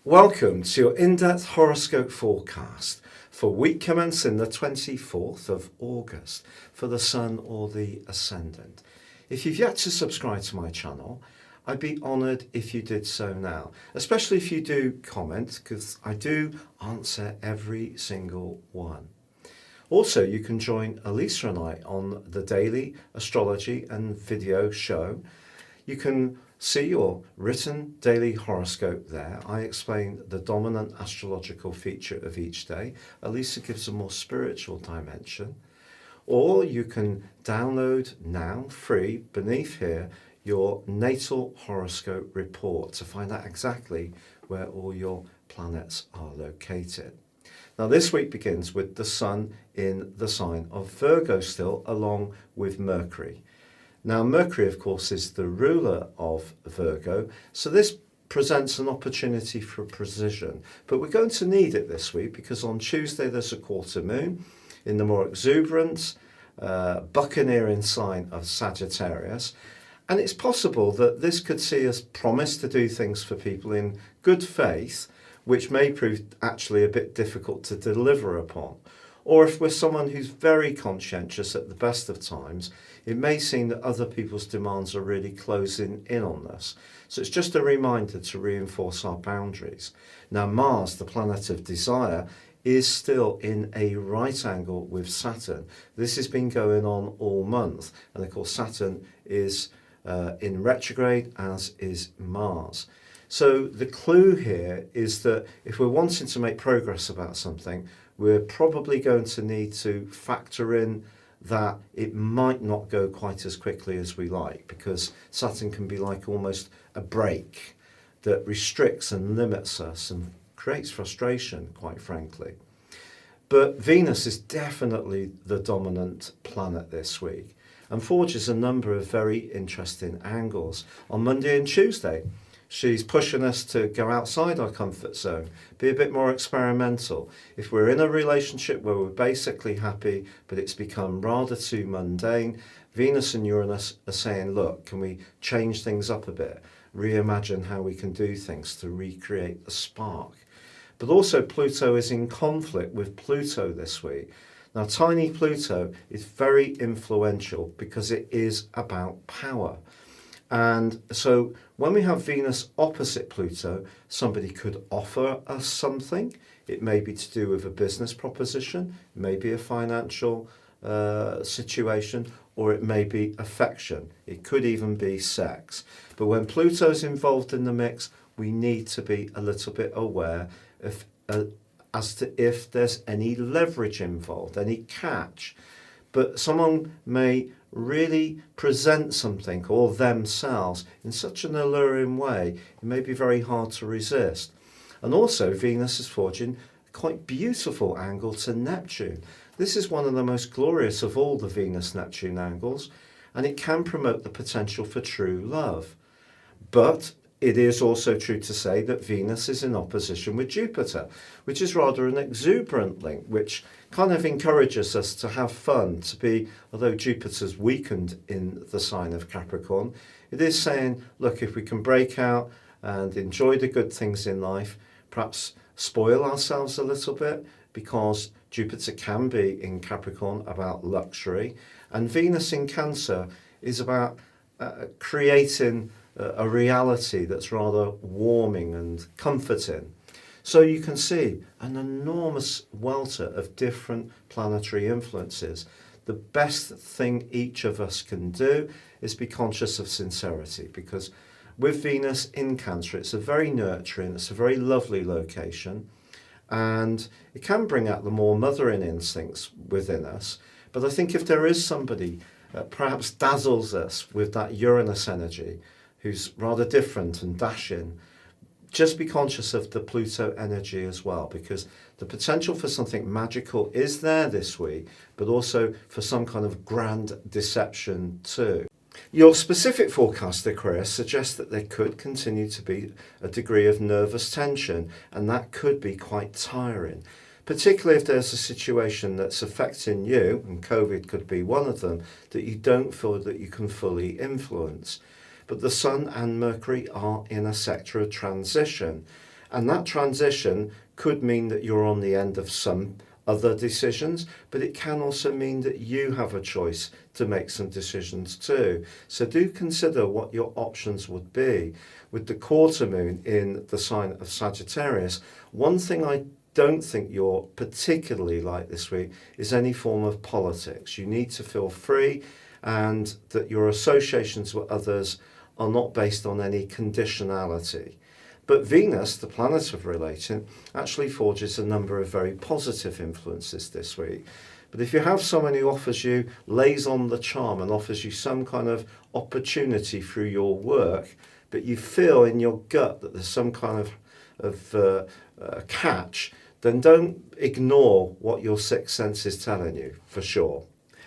Welcome to your in-depth horoscope forecast for week commencing the 24th of August for the Sun or the Ascendant. If you've yet to subscribe to my channel, I'd be honoured if you did so now, especially if you do comment, because I do answer every single one. Also, you can join Elisa and I on the daily astrology and video show. You can see your written daily horoscope there. I explain the dominant astrological feature of each day. Elisa gives a more spiritual dimension. Or you can download now, free, beneath here, your natal horoscope report to find out exactly where all your planets are located. Now this week begins with the Sun in the sign of Virgo still, along with Mercury. Now Mercury, of course, is the ruler of Virgo, so this presents an opportunity for precision. But we're going to need it this week because on Tuesday there's a quarter moon in the more exuberant, buccaneering sign of Sagittarius. And it's possible that this could see us promise to do things for people in good faith, which may prove actually a bit difficult to deliver upon. Or if we're someone who's very conscientious at the best of times, it may seem that other people's demands are really closing in on us. So it's just a reminder to reinforce our boundaries. Now Mars, the planet of desire, is still in a right angle with Saturn. This has been going on all month. And of course Saturn is in retrograde, as is Mars. So the clue here is that if we're wanting to make progress about something, we're probably going to need to factor in that it might not go quite as quickly as we like, because Saturn can be like almost a brake that restricts and limits us and creates frustration, quite frankly. But Venus is definitely the dominant planet this week and forges a number of very interesting angles. On Monday and Tuesday, she's pushing us to go outside our comfort zone, be a bit more experimental. If we're in a relationship where we're basically happy, but it's become rather too mundane, Venus and Uranus are saying, look, can we change things up a bit? Reimagine how we can do things to recreate the spark. But also Pluto is in conflict with Pluto this week. Now, tiny Pluto is very influential because it is about power. And so when we have Venus opposite Pluto, somebody could offer us something. It may be to do with a business proposition, it may be a financial situation, or it may be affection. It could even be sex. But when Pluto's involved in the mix, we need to be a little bit aware of as to if there's any leverage involved, any catch. But someone may really present something or themselves in such an alluring way, it may be very hard to resist. And also Venus is forging a quite beautiful angle to Neptune. This is one of the most glorious of all the Venus-Neptune angles, and it can promote the potential for true love. But it is also true to say that Venus is in opposition with Jupiter, which is rather an exuberant link, which kind of encourages us to have fun, to be, although Jupiter's weakened in the sign of Capricorn, it is saying, look, if we can break out and enjoy the good things in life, perhaps spoil ourselves a little bit, because Jupiter can be in Capricorn about luxury, and Venus in Cancer is about creating a reality that's rather warming and comforting. So you can see an enormous welter of different planetary influences. The best thing each of us can do is be conscious of sincerity, because with Venus in Cancer, it's a very nurturing, it's a very lovely location, and it can bring out the more mothering instincts within us. But I think if there is somebody perhaps dazzles us with that Uranus energy, who's rather different and dashing, just be conscious of the Pluto energy as well, because the potential for something magical is there this week, but also for some kind of grand deception too. Your specific forecast, Aquarius, suggests that there could continue to be a degree of nervous tension, and that could be quite tiring, particularly if there's a situation that's affecting you, and COVID could be one of them, that you don't feel that you can fully influence. But the Sun and Mercury are in a sector of transition, And that transition could mean that you're on the end of some other decisions, but it can also mean that you have a choice to make some decisions too. So do consider what your options would be. With the quarter moon in the sign of Sagittarius, one thing I don't think you're particularly like this week is any form of politics. You need to feel free and that your associations with others are not based on any conditionality. But Venus, the planet of relating, actually forges a number of very positive influences this week. But if you have someone who offers you, lays on the charm and offers you some kind of opportunity through your work, but you feel in your gut that there's some kind of catch, then don't ignore what your sixth sense is telling you, for sure.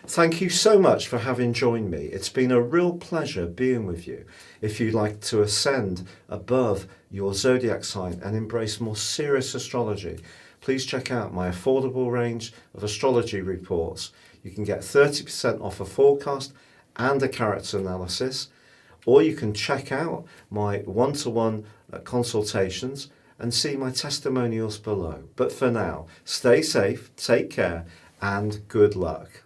Thank you so much for having joined me. It's been a real pleasure being with you. If you'd like to ascend above your zodiac sign and embrace more serious astrology, please check out my affordable range of astrology reports. You can get 30% off a forecast and a character analysis, or you can check out my one-to-one consultations and see my testimonials below. But for now, stay safe, take care, and good luck.